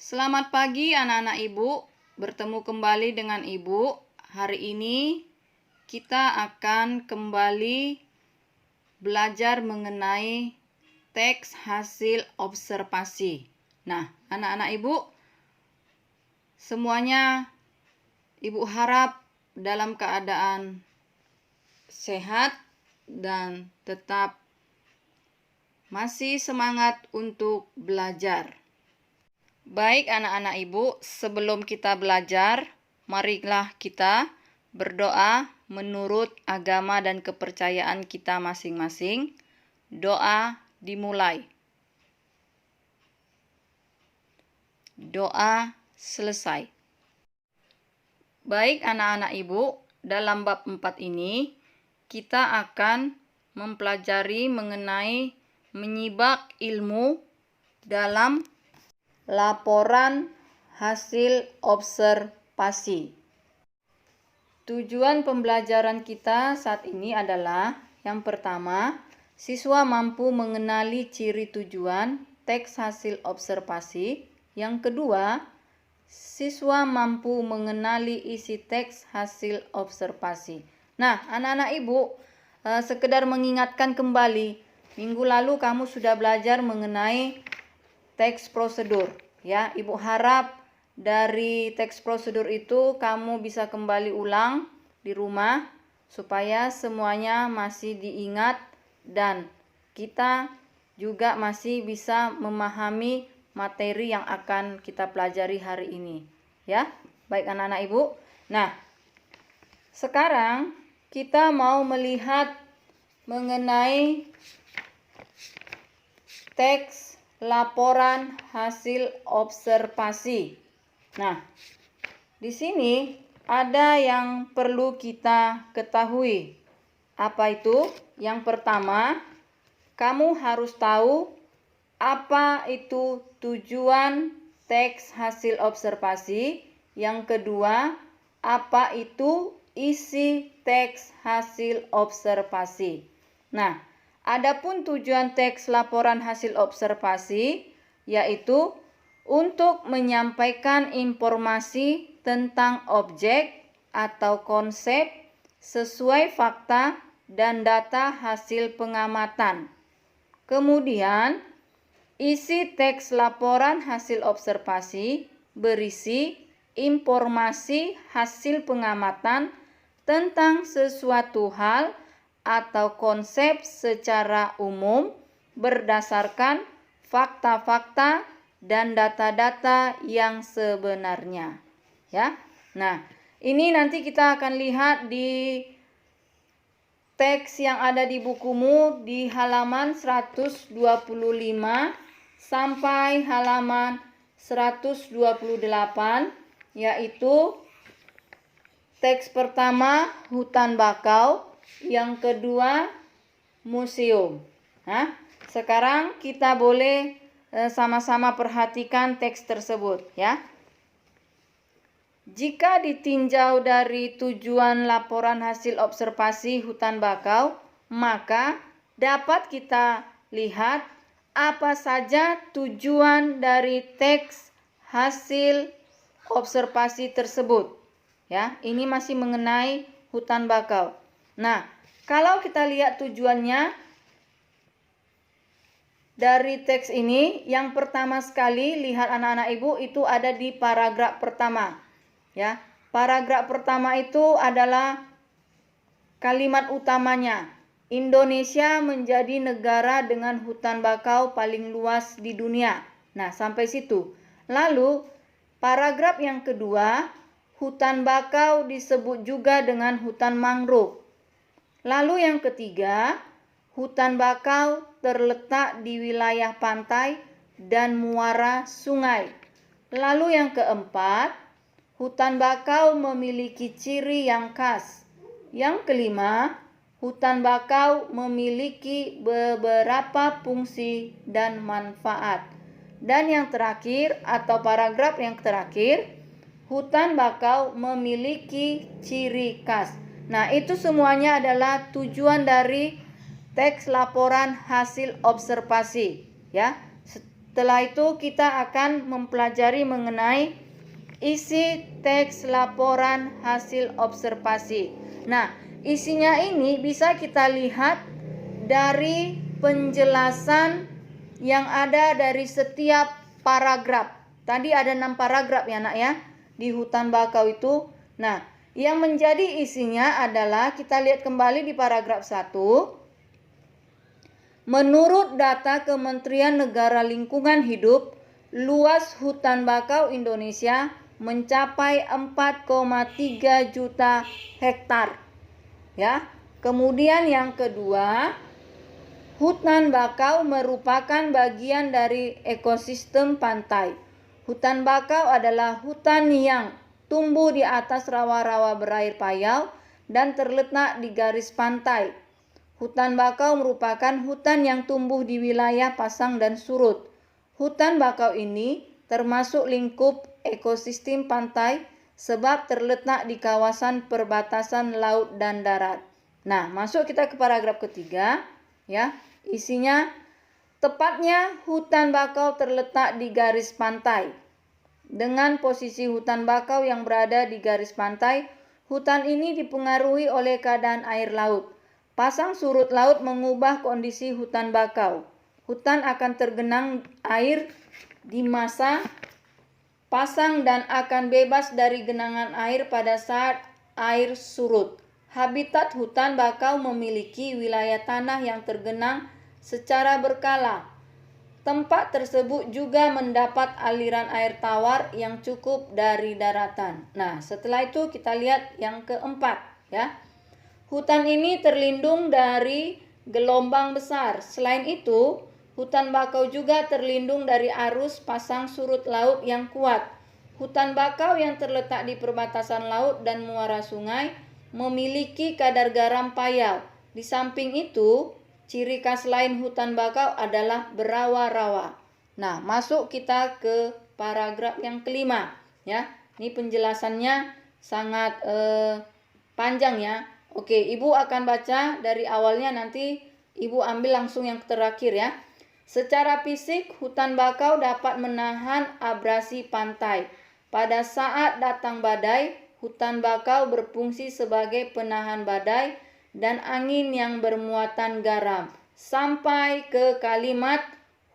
Selamat pagi anak-anak Ibu, bertemu kembali dengan Ibu. Hari ini kita akan kembali belajar mengenai teks hasil observasi. Nah, anak-anak Ibu, semuanya Ibu harap dalam keadaan sehat dan tetap masih semangat untuk belajar. Baik anak-anak Ibu, sebelum kita belajar, marilah kita berdoa menurut agama dan kepercayaan kita masing-masing. Doa dimulai. Doa selesai. Baik anak-anak Ibu, dalam bab 4 ini kita akan mempelajari mengenai menyibak ilmu dalam laporan hasil observasi. Tujuan pembelajaran kita saat ini adalah yang pertama, siswa mampu mengenali ciri tujuan teks hasil observasi. Yang kedua, siswa mampu mengenali isi teks hasil observasi. Nah, anak-anak Ibu, sekedar mengingatkan kembali, minggu lalu kamu sudah belajar mengenai teks prosedur, ya. Ibu harap dari teks prosedur itu kamu bisa kembali ulang di rumah supaya semuanya masih diingat dan kita juga masih bisa memahami materi yang akan kita pelajari hari ini, ya. Baik anak-anak Ibu. Nah, sekarang kita mau melihat mengenai teks laporan hasil observasi. Nah, di sini ada yang perlu kita ketahui. Apa itu? Yang pertama, kamu harus tahu apa itu tujuan teks hasil observasi. Yang kedua, apa itu isi teks hasil observasi. Nah, adapun tujuan teks laporan hasil observasi yaitu untuk menyampaikan informasi tentang objek atau konsep sesuai fakta dan data hasil pengamatan. Kemudian, isi teks laporan hasil observasi berisi informasi hasil pengamatan tentang sesuatu hal atau konsep secara umum berdasarkan fakta-fakta dan data-data yang sebenarnya, ya. Nah, ini nanti kita akan lihat di teks yang ada di bukumu di halaman 125 sampai halaman 128, yaitu teks pertama hutan bakau, yang kedua museum. Nah, sekarang kita boleh sama-sama perhatikan teks tersebut, ya. Jika ditinjau dari tujuan laporan hasil observasi hutan bakau, maka dapat kita lihat apa saja tujuan dari teks hasil observasi tersebut. Ya, ini masih mengenai hutan bakau. Nah, kalau kita lihat tujuannya dari teks ini, yang pertama sekali lihat anak-anak Ibu itu ada di paragraf pertama. Ya, paragraf pertama itu adalah kalimat utamanya. Indonesia menjadi negara dengan hutan bakau paling luas di dunia. Nah, sampai situ. Lalu, paragraf yang kedua, hutan bakau disebut juga dengan hutan mangrove. Lalu yang ketiga, hutan bakau terletak di wilayah pantai dan muara sungai. Lalu yang keempat, hutan bakau memiliki ciri yang khas. Yang kelima, hutan bakau memiliki beberapa fungsi dan manfaat. Dan yang terakhir atau paragraf yang terakhir, hutan bakau memiliki ciri khas. Nah, itu semuanya adalah tujuan dari teks laporan hasil observasi, ya. Setelah itu kita akan mempelajari mengenai isi teks laporan hasil observasi. Nah, isinya ini bisa kita lihat dari penjelasan yang ada dari setiap paragraf. Tadi ada 6 paragraf ya nak ya di hutan bakau itu. Nah, yang menjadi isinya adalah kita lihat kembali di paragraf 1. Menurut data Kementerian Negara Lingkungan Hidup, luas hutan bakau Indonesia mencapai 4,3 juta hektar. Ya. Kemudian yang kedua, hutan bakau merupakan bagian dari ekosistem pantai. Hutan bakau adalah hutan yang tumbuh di atas rawa-rawa berair payau dan terletak di garis pantai. Hutan bakau merupakan hutan yang tumbuh di wilayah pasang dan surut. Hutan bakau ini termasuk lingkup ekosistem pantai sebab terletak di kawasan perbatasan laut dan darat. Nah, masuk kita ke paragraf ketiga, ya. Isinya, tepatnya hutan bakau terletak di garis pantai. Dengan posisi hutan bakau yang berada di garis pantai, hutan ini dipengaruhi oleh keadaan air laut. Pasang surut laut mengubah kondisi hutan bakau. Hutan akan tergenang air di masa pasang dan akan bebas dari genangan air pada saat air surut. Habitat hutan bakau memiliki wilayah tanah yang tergenang secara berkala. Tempat tersebut juga mendapat aliran air tawar yang cukup dari daratan. Nah, setelah itu kita lihat yang keempat, ya. Hutan ini terlindung dari gelombang besar. Selain itu, hutan bakau juga terlindung dari arus pasang surut laut yang kuat. Hutan bakau yang terletak di perbatasan laut dan muara sungai memiliki kadar garam payau. Di samping itu, ciri khas lain hutan bakau adalah berawa-rawa. Nah, masuk kita ke paragraf yang kelima, ya. Ini penjelasannya sangat panjang ya. Oke, Ibu akan baca dari awalnya, nanti Ibu ambil langsung yang terakhir ya. Secara fisik, hutan bakau dapat menahan abrasi pantai. Pada saat datang badai, hutan bakau berfungsi sebagai penahan badai dan angin yang bermuatan garam. Sampai ke kalimat,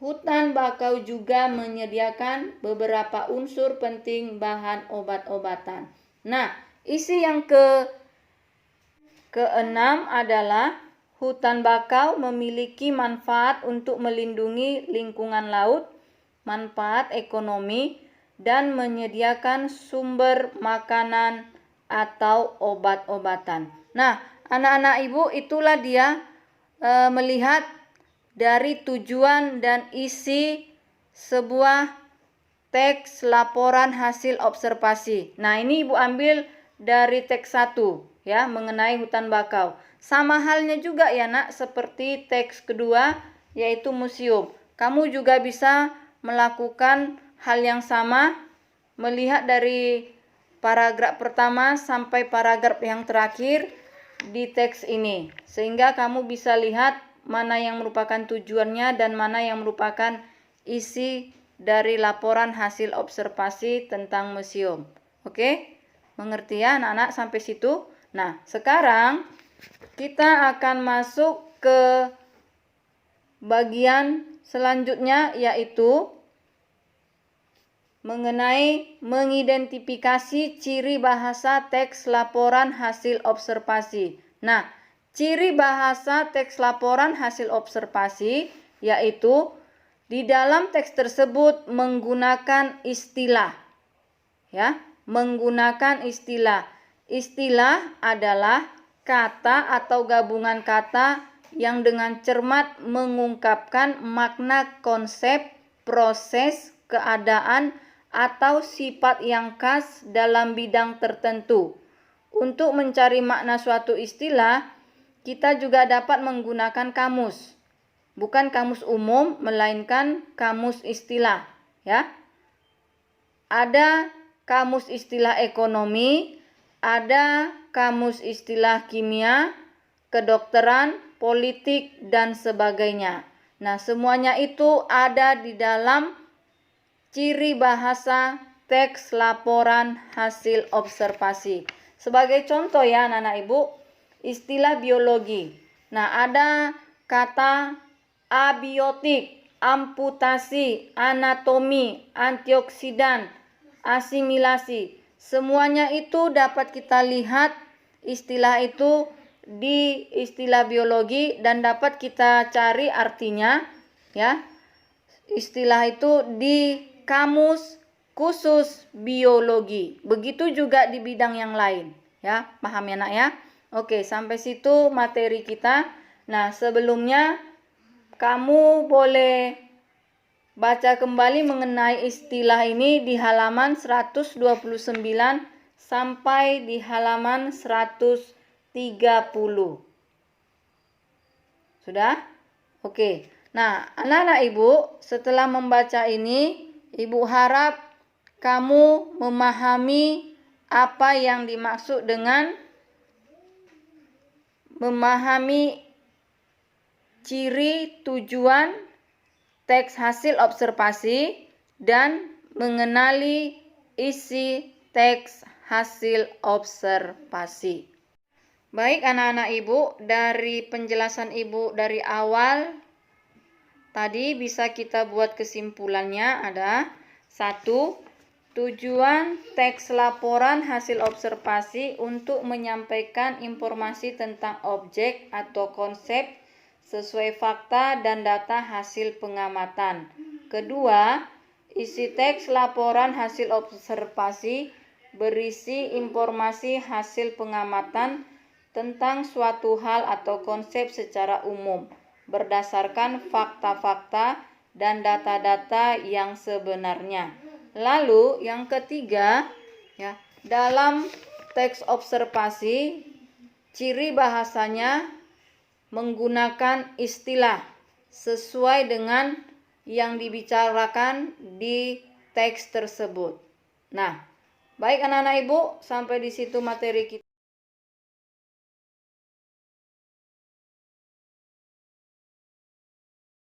hutan bakau juga menyediakan beberapa unsur penting bahan obat-obatan. Nah, isi yang keenam adalah hutan bakau memiliki manfaat untuk melindungi lingkungan laut, manfaat ekonomi, dan menyediakan sumber makanan atau obat-obatan. Nah, anak-anak Ibu, itulah dia melihat dari tujuan dan isi sebuah teks laporan hasil observasi. Nah, ini Ibu ambil dari teks 1 ya, mengenai hutan bakau. Sama halnya juga ya nak, seperti teks kedua yaitu museum. Kamu juga bisa melakukan hal yang sama, melihat dari paragraf pertama sampai paragraf yang terakhir di teks ini, sehingga kamu bisa lihat mana yang merupakan tujuannya dan mana yang merupakan isi dari laporan hasil observasi tentang museum. Oke? Mengerti ya anak-anak sampai situ? Nah, sekarang kita akan masuk ke bagian selanjutnya, yaitu mengenai mengidentifikasi ciri bahasa teks laporan hasil observasi. Nah, ciri bahasa teks laporan hasil observasi yaitu di dalam teks tersebut menggunakan istilah. Ya, menggunakan istilah. Istilah adalah kata atau gabungan kata yang dengan cermat mengungkapkan makna, konsep, proses, keadaan, atau sifat yang khas dalam bidang tertentu. Untuk mencari makna suatu istilah, kita juga dapat menggunakan kamus. Bukan kamus umum, melainkan kamus istilah, ya. Ada kamus istilah ekonomi, ada kamus istilah kimia, kedokteran, politik, dan sebagainya. Nah, semuanya itu ada di dalam ciri bahasa teks laporan hasil observasi. Sebagai contoh ya anak-anak ibu, istilah biologi. Nah, ada kata abiotik, amputasi, anatomi, antioksidan, asimilasi. Semuanya itu dapat kita lihat istilah itu di istilah biologi dan dapat kita cari artinya ya. Istilah itu di kamus khusus biologi. Begitu juga di bidang yang lain ya. Paham ya nak ya? Oke, sampai situ materi kita. Nah, sebelumnya kamu boleh baca kembali mengenai istilah ini di halaman 129 sampai di halaman 130. Sudah? Oke. Nah, anak-anak ibu, setelah membaca ini, ibu harap kamu memahami apa yang dimaksud dengan memahami ciri tujuan teks hasil observasi dan mengenali isi teks hasil observasi. Baik anak-anak ibu, dari penjelasan ibu dari awal tadi bisa kita buat kesimpulannya ada 1. Tujuan teks laporan hasil observasi untuk menyampaikan informasi tentang objek atau konsep sesuai fakta dan data hasil pengamatan. Kedua, isi teks laporan hasil observasi berisi informasi hasil pengamatan tentang suatu hal atau konsep secara umum berdasarkan fakta-fakta dan data-data yang sebenarnya. Lalu yang ketiga, ya, dalam teks observasi ciri bahasanya menggunakan istilah sesuai dengan yang dibicarakan di teks tersebut. Nah, baik anak-anak ibu, sampai di situ materi kita.